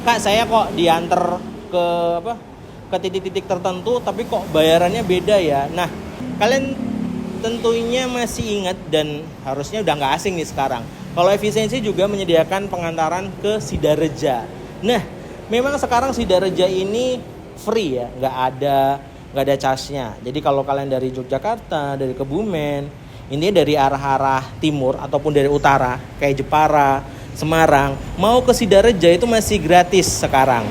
Kak, saya kok diantar ke apa? Ke titik-titik tertentu tapi kok bayarannya beda ya. Nah, kalian tentunya masih ingat dan harusnya udah nggak asing nih sekarang. Kalau efisiensi juga menyediakan pengantaran ke Sidareja. Nah, memang sekarang Sidareja ini free ya, nggak ada charge-nya. Jadi kalau kalian dari Yogyakarta, dari Kebumen, ini dari arah-arah timur ataupun dari utara kayak Jepara, Semarang, mau ke Sidareja itu masih gratis sekarang.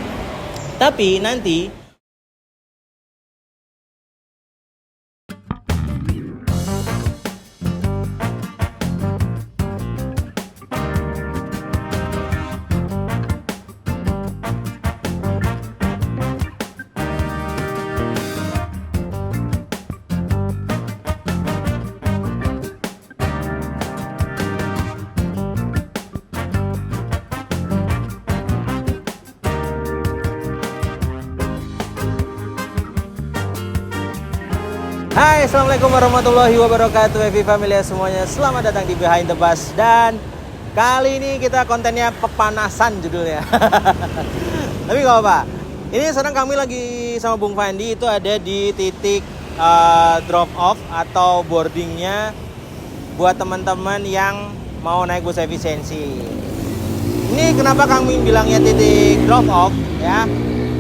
Tapi nanti Hai, assalamualaikum warahmatullahi wabarakatuh, Happy Family semuanya. Selamat datang di Behind the Bus. Dan kali ini kita kontennya pepanasan judulnya. Tapi gak apa-apa. Ini sekarang kami lagi sama Bung Fandi itu ada di titik drop off atau boardingnya buat teman-teman yang mau naik bus efisiensi. Ini kenapa kami bilangnya titik drop off ya?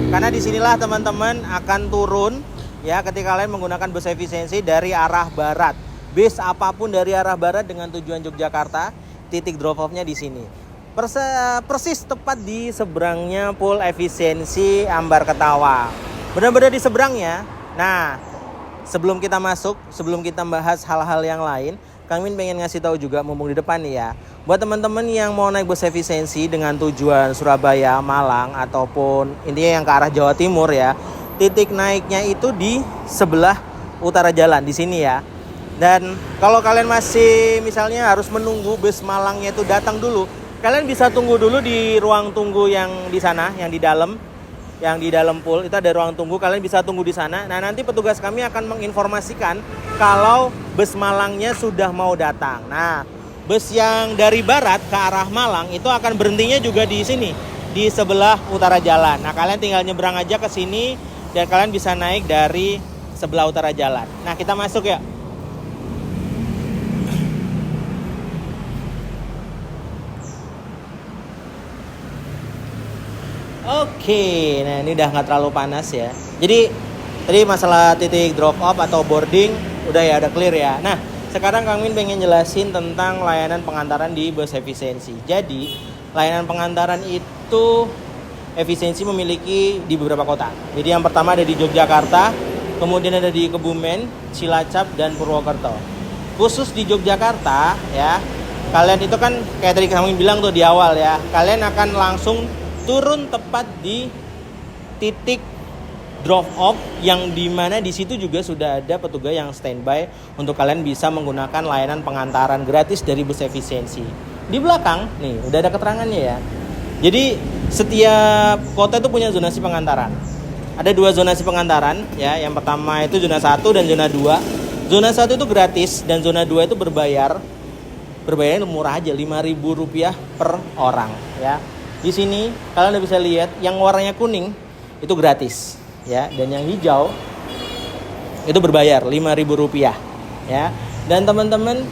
Karena disinilah teman-teman akan turun ya ketika kalian menggunakan bus efisiensi dari arah barat. Bis apapun dari arah barat dengan tujuan Yogyakarta, titik drop off-nya di sini. Persis tepat di seberangnya pool efisiensi Ambar Ketawa. Benar-benar di seberangnya. Nah, sebelum kita masuk, sebelum kita bahas hal-hal yang lain, Kang Min pengen ngasih tahu juga mumpung di depan nih ya. Buat teman-teman yang mau naik bus efisiensi dengan tujuan Surabaya, Malang ataupun intinya yang ke arah Jawa Timur ya. Titik naiknya itu di sebelah utara jalan di sini ya. Dan kalau kalian masih misalnya harus menunggu bus Malangnya itu datang dulu, kalian bisa tunggu dulu di ruang tunggu yang di sana, yang di dalam pool itu ada ruang tunggu. Kalian bisa tunggu di sana. Nah, nanti petugas kami akan menginformasikan kalau bus Malangnya sudah mau datang. Nah, bus yang dari barat ke arah Malang itu akan berhentinya juga di sini, di sebelah utara jalan. Nah, kalian tinggal nyebrang aja ke sini dan kalian bisa naik dari sebelah utara jalan. Nah, kita masuk ya. Oke, nah ini udah nggak terlalu panas ya. Jadi tadi masalah titik drop off atau boarding udah ya, udah clear ya. Nah, sekarang Kang Min pengen jelasin tentang layanan pengantaran di bus efisiensi. Jadi layanan pengantaran itu efisiensi memiliki di beberapa kota. Jadi yang pertama ada di Yogyakarta, kemudian ada di Kebumen, Cilacap, dan Purwokerto. Khusus di Yogyakarta ya, kalian itu kan kayak tadi kami bilang tuh di awal ya, kalian akan langsung turun tepat di titik drop off yang dimana di situ juga sudah ada petugas yang standby untuk kalian bisa menggunakan layanan pengantaran gratis dari bus efisiensi. Di belakang nih udah ada keterangannya ya. Jadi setiap kota itu punya zonasi pengantaran. Ada 2 zonasi pengantaran ya. Yang pertama itu zona 1 dan zona 2. Zona 1 itu gratis dan zona 2 itu berbayar. Berbayarnya murah aja, Rp5.000 per orang ya. Di sini kalian udah bisa lihat yang warnanya kuning itu gratis ya, dan yang hijau itu berbayar Rp5.000 ya. Dan teman-teman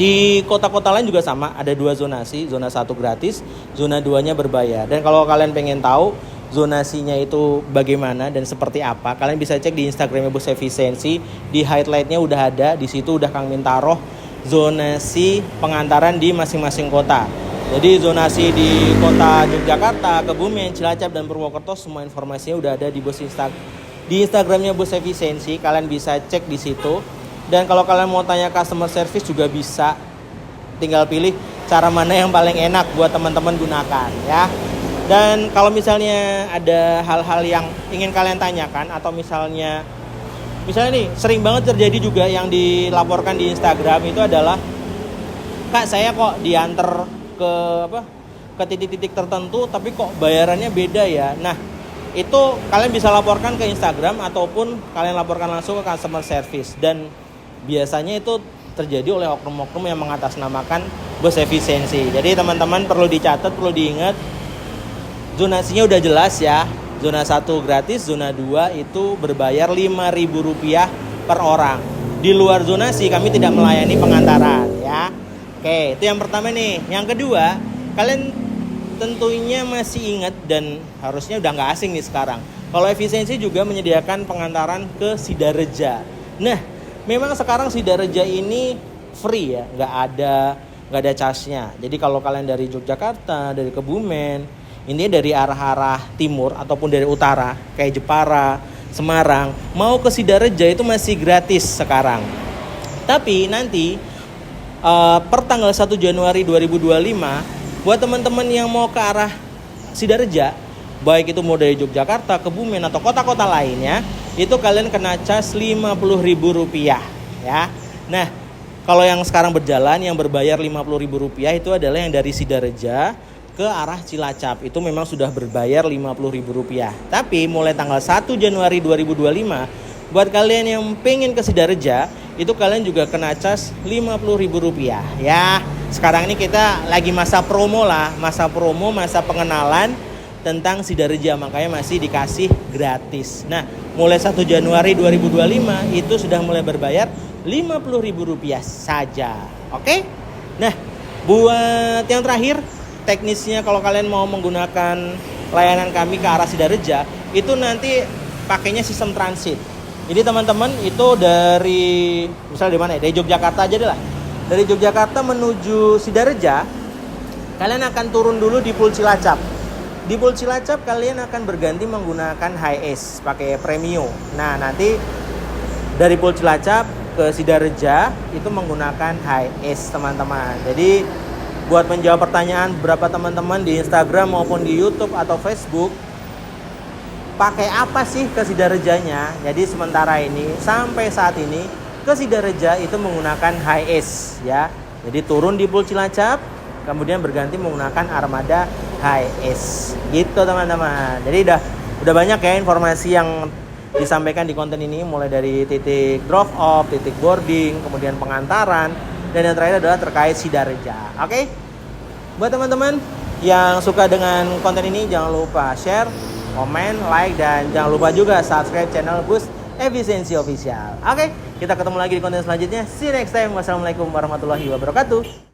di kota-kota lain juga sama, ada 2 zonasi, zona 1 gratis, zona 2-nya berbayar. Dan kalau kalian pengen tahu zonasinya itu bagaimana dan seperti apa, kalian bisa cek di Instagramnya Bus Efisiensi, di highlightnya udah ada, di situ udah Kang Min taruh zonasi pengantaran di masing-masing kota. Jadi zonasi di kota Yogyakarta, Kebumen, Cilacap, dan Purwokerto semua informasinya udah ada di Instagramnya Bus Efisiensi, kalian bisa cek di situ. Dan kalau kalian mau tanya customer service juga bisa, tinggal pilih cara mana yang paling enak buat teman-teman gunakan ya. Dan kalau misalnya ada hal-hal yang ingin kalian tanyakan atau misalnya nih sering banget terjadi juga yang dilaporkan di Instagram itu adalah, Kak, saya kok diantar ke titik-titik tertentu tapi kok bayarannya beda ya. Nah, itu kalian bisa laporkan ke Instagram ataupun kalian laporkan langsung ke customer service. Dan biasanya itu terjadi oleh oknum-oknum yang mengatasnamakan bus efisiensi. Jadi teman-teman perlu dicatat, perlu diingat, zonasinya udah jelas ya. Zona 1 gratis, zona 2 itu berbayar Rp5.000 per orang. Di luar zonasi kami tidak melayani pengantaran ya. Oke, itu yang pertama nih. Yang kedua, kalian tentunya masih ingat dan harusnya udah nggak asing nih sekarang. Kalau efisiensi juga menyediakan pengantaran ke Sidareja. Nah, memang sekarang Sidareja ini free ya, nggak ada charge-nya. Jadi kalau kalian dari Yogyakarta, dari Kebumen, ini dari arah-arah timur ataupun dari utara kayak Jepara, Semarang, mau ke Sidareja itu masih gratis sekarang. Tapi nanti per tanggal 1 Januari 2025 buat teman-teman yang mau ke arah Sidareja, baik itu mau dari Yogyakarta, Kebumen atau kota-kota lainnya, itu kalian kena cas Rp50.000 ya. Nah, kalau yang sekarang berjalan yang berbayar Rp50.000 itu adalah yang dari Sidareja ke arah Cilacap. Itu memang sudah berbayar Rp50.000. Tapi mulai tanggal 1 Januari 2025 buat kalian yang pengen ke Sidareja, itu kalian juga kena cas Rp50.000 ya. Sekarang ini kita lagi masa promo lah, masa promo, masa pengenalan tentang Sidareja, makanya masih dikasih gratis. Nah, mulai 1 Januari 2025 itu sudah mulai berbayar Rp50.000 saja. Oke? Nah, buat yang terakhir, teknisnya kalau kalian mau menggunakan layanan kami ke arah Sidareja, itu nanti pakainya sistem transit. Jadi teman-teman itu dari misalnya di mana ya? Dari Yogyakarta aja deh lah. Dari Yogyakarta menuju Sidareja, kalian akan turun dulu di Pul Cilacap. Di Pul Cilacap kalian akan berganti menggunakan HiAce pakai Premium. Nah, nanti dari Pul Cilacap ke Sidareja itu menggunakan HiAce, teman-teman. Jadi buat menjawab pertanyaan beberapa teman-teman di Instagram maupun di YouTube atau Facebook, pakai apa sih ke Sidarejanya? Jadi sementara ini sampai saat ini ke Sidareja itu menggunakan HiAce ya. Jadi turun di Pul Cilacap, kemudian berganti menggunakan armada HiAce. Gitu teman-teman. Jadi udah banyak ya informasi yang disampaikan di konten ini, mulai dari titik drop off, titik boarding, kemudian pengantaran, dan yang terakhir adalah terkait Sidareja. Oke? Buat teman-teman yang suka dengan konten ini, jangan lupa share, komen, like, dan jangan lupa juga subscribe channel Boost Efisiensi Official. Oke? Kita ketemu lagi di konten selanjutnya. See you next time. Wassalamualaikum warahmatullahi wabarakatuh.